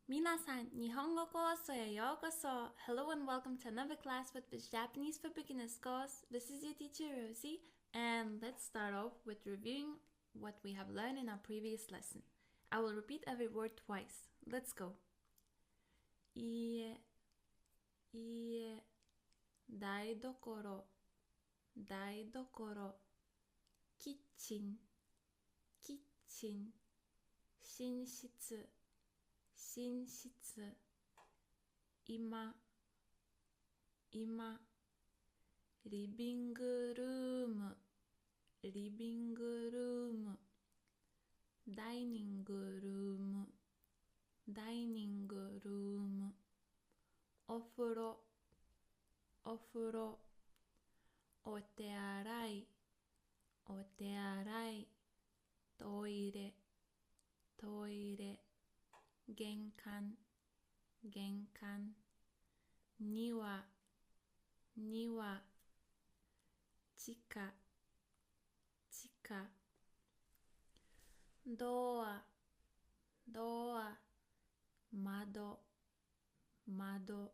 皆さん、日本語コースへようこそ. Hello and welcome to another class with this Japanese for Beginners course. This is your teacher Rosie, and let's start off with reviewing what we have learned in our previous lesson. I will repeat every word twice. Let's go. 家、家、台所、台所、キッチン、キッチン、寝室、寝室、今、今、リビングルーム、リビングルーム、ダイニングルーム、ダイニングルーム、お風呂、お風呂、お手洗い、お手洗い、トイレ、トイレ、玄関、玄関、庭、庭、地下、地下、ドア、ドア、窓、窓、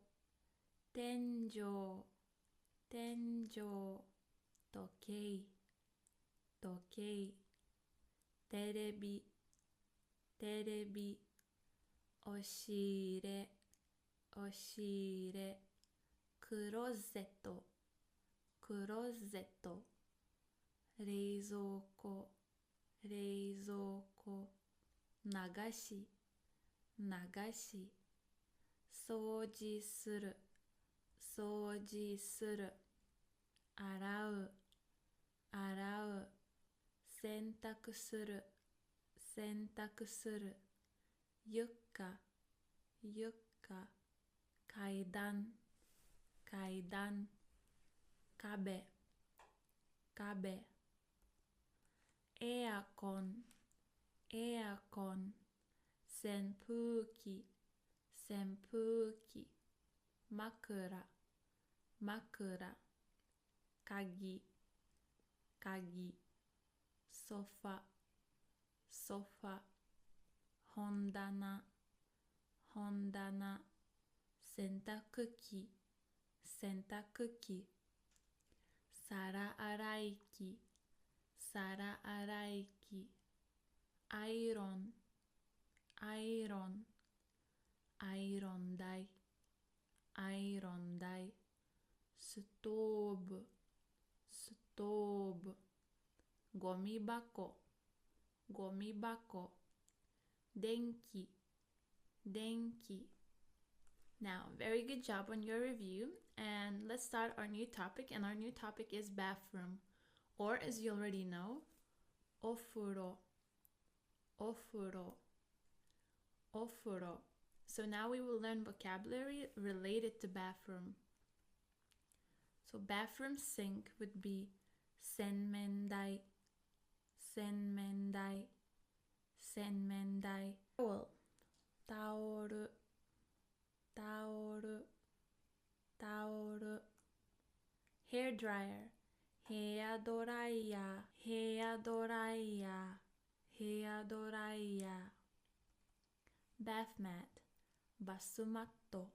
天井、天井、時計、時計、テレビ、テレビ、押し入れ、押し入れ、クローゼット、クローゼット、冷蔵庫、冷蔵庫、流し、流し、掃除する、掃除する、洗う、洗う、洗濯する、洗濯する、床、床、階段、階段、壁、壁、エアコン、エアコン、扇風機、扇風機、枕、枕、鍵、鍵、ソファ、ソファ、本棚、本棚、洗濯機、洗濯機、皿洗い機、皿洗い機、アイロン、アイロン、アイロン台、アイロン台、ストーブ、ストーブ、ゴミ箱、ゴミ箱、電気、電気。Now, very good job on your review, and let's start our new topic, and our new topic is bathroom, or as you already know, お風呂、お風呂、お風呂. So now we will learn vocabulary related to bathroom. So bathroom sink would be 洗面台、洗面台、洗面台。Towel、タオル、タオル、タオル。Hair dryer、ヘアドライヤー、ヘアドライヤー、ヘアドライヤー。Bath mat、バスマット、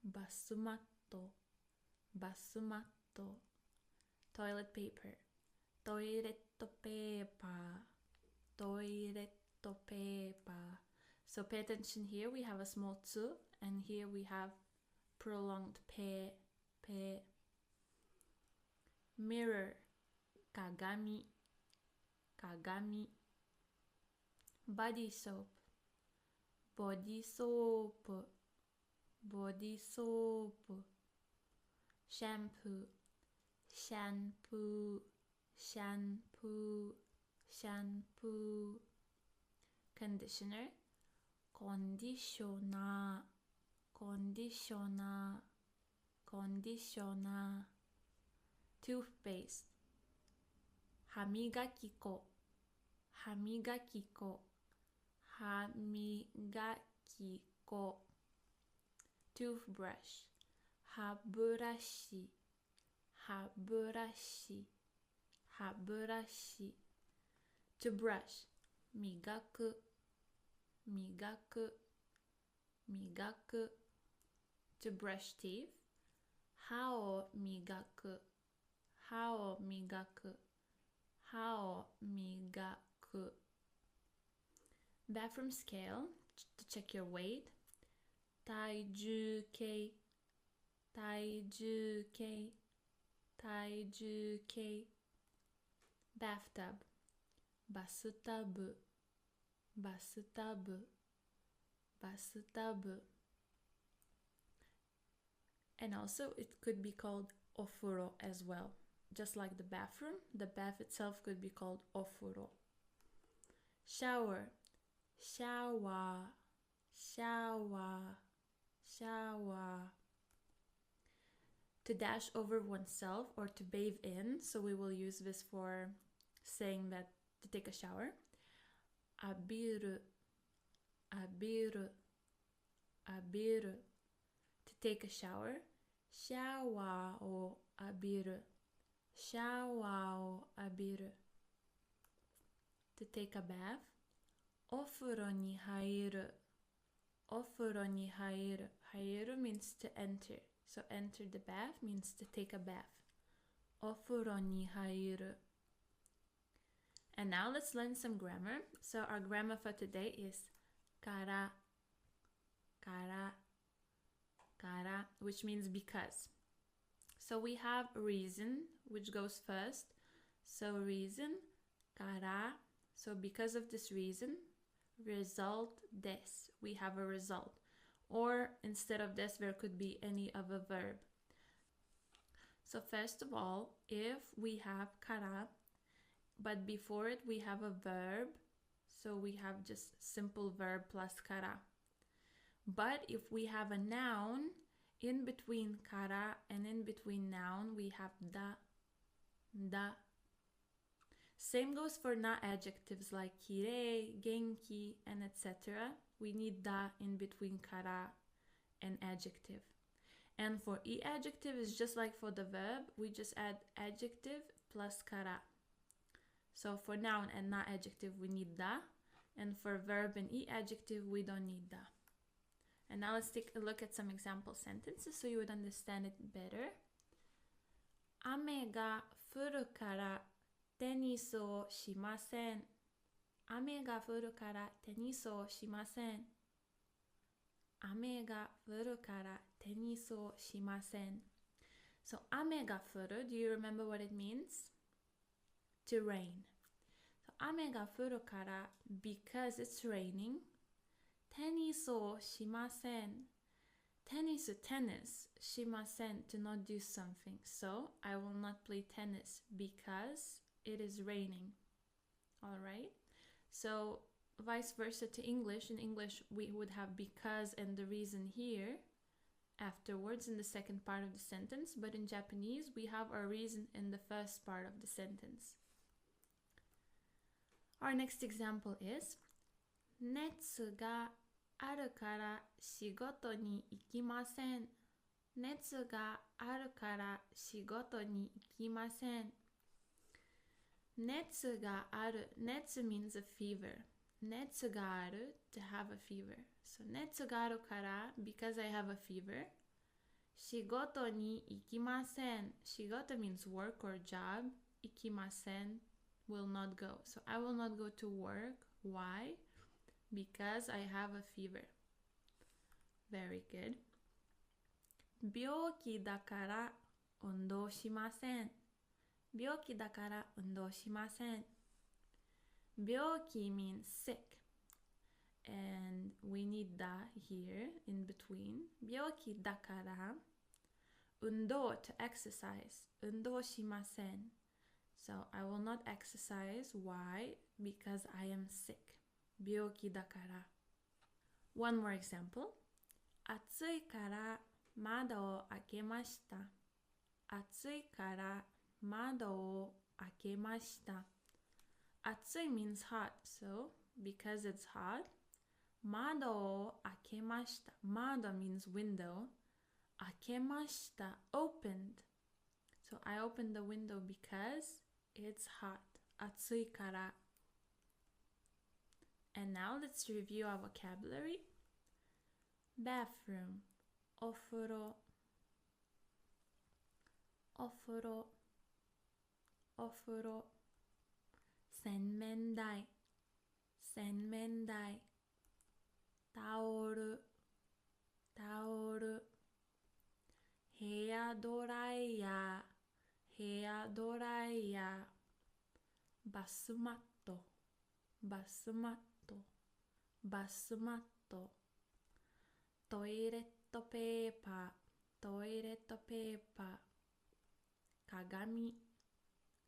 バスマット、バスマット。Toilet paper、トイレットペーパー、トイレットペーパー。So pay attention here, we have a small tsu, and here we have prolonged pe, pe. Mirror, 鏡、鏡。Body soap、ボディソープ、ボディソープ。シャンプー、シャンプー、シャンプー、シャンプー。Conditioner、コンディショナー、コンディショナー、コンディショナー。Toothpaste、歯磨き粉、歯磨き粉、歯磨き粉。Toothbrush、歯ブラシ、歯ブラシ、歯ブラシ。To brush、磨く、磨く。migaku, to brush teeth. Hao migaku, hao migaku, hao migaku. Bathroom scale, to check your weight. Taiju kei, taiju kei, taiju kei. Bathtub, basutub, basutub, basutub. And also it could be called ofuro as well. Just like the bathroom, the bath itself could be called ofuro. Shower, shower, shower, shower. To dash over oneself or to bathe in, so we will use this for saying that to take a shower. Abiru, abiru, abiru. To take a shower. Shower o abiru, shower o abiru. To take a bath. Ofuro ni hairu, ofuro ni hairu. Hairu means to enter. So enter the bath means to take a bath. Ofuro ni hairu. And now let's learn some grammar. So our grammar for today is kara, kara, kara, which means because. So we have reason, which goes first. So reason, kara. So because of this reason, result des. We have a result. Or instead of this, there could be any other verb. So first of all, if we have kara, but before it we have a verb, so we have just simple verb plus kara. But if we have a noun, in between kara and in between noun, we have da, da. Same goes for na adjectives like kirei, genki, and etc. We need da in between kara and adjective. And for e adjective, is just like for the verb, we just add adjective plus kara. So for noun and na adjective, we need da. And for verb and e adjective, we don't need da. And now let's take a look at some example sentences so you would understand it better. Ame ga furu kara tennis o shimasen. Ame ga furu kara tennis o shimasen. Ame ga furu kara tennis o shimasen. So ame ga furu, do you remember what it means? To rain. So ame ga furu kara, because it's raining. Tennis o shimasen. Tennis, tennis, shimasen, to not do something. So I will not play tennis because it is raining. Alright? So vice versa to English. In English, we would have because and the reason here afterwards in the second part of the sentence. But in Japanese, we have our reason in the first part of the sentence. Our next example is 熱があるから仕事に行きません。熱があるから仕事に行きません。熱がある。熱 means a fever. 熱がある to have a fever. So 熱があるから because I have a fever. 仕事に行きません。仕事 means work or job. 行きません will not go. So I will not go to work. Why? Because I have a fever. Very good. 病気だから運動しません。病気だから運動しません。病気 means sick. And we need that here in between. 病気だから運動 to exercise. 運動しません。So I will not exercise. Why? Because I am sick. 病気だから。One more example. 暑いから窓を開けました。暑いから窓を開けました。暑い means hot. So because it's hot, 窓を開けました。窓 means window. 開けました。Opened. So I opened the window because it's hot. 暑いから。And now let's review our vocabulary. bathroom お風呂お風呂お風呂洗面台洗面台タオルタオルヘアドライヤーヘアドライヤーバスマットバスマットバスマットトイレットペーパートイレットペーパー鏡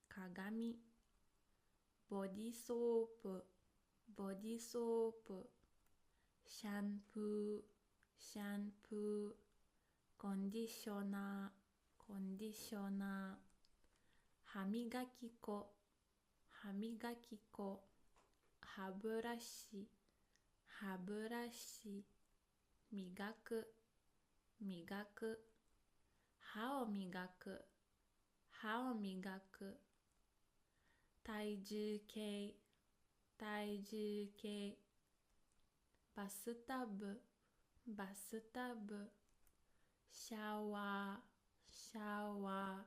鏡ボディソープボディソープシャンプーシャンプーコンディショナーコンディショナー歯磨き粉歯磨き粉歯ブラシ歯ブラシ磨く磨く歯を磨く歯を磨く体重計体重計バスタブバスタブシャワーシャワ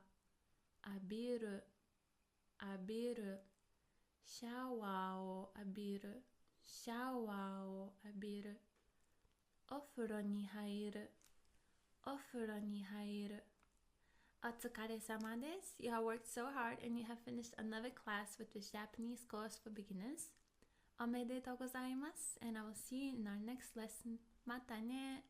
ー浴びる浴びるシャワーを浴びるシャワーを浴びるお風呂に入るお風呂に入るお疲れ様です。You have worked so hard and you have finished another class with this Japanese course for beginners. おめでとうございます and I will see you in our next lesson. またね。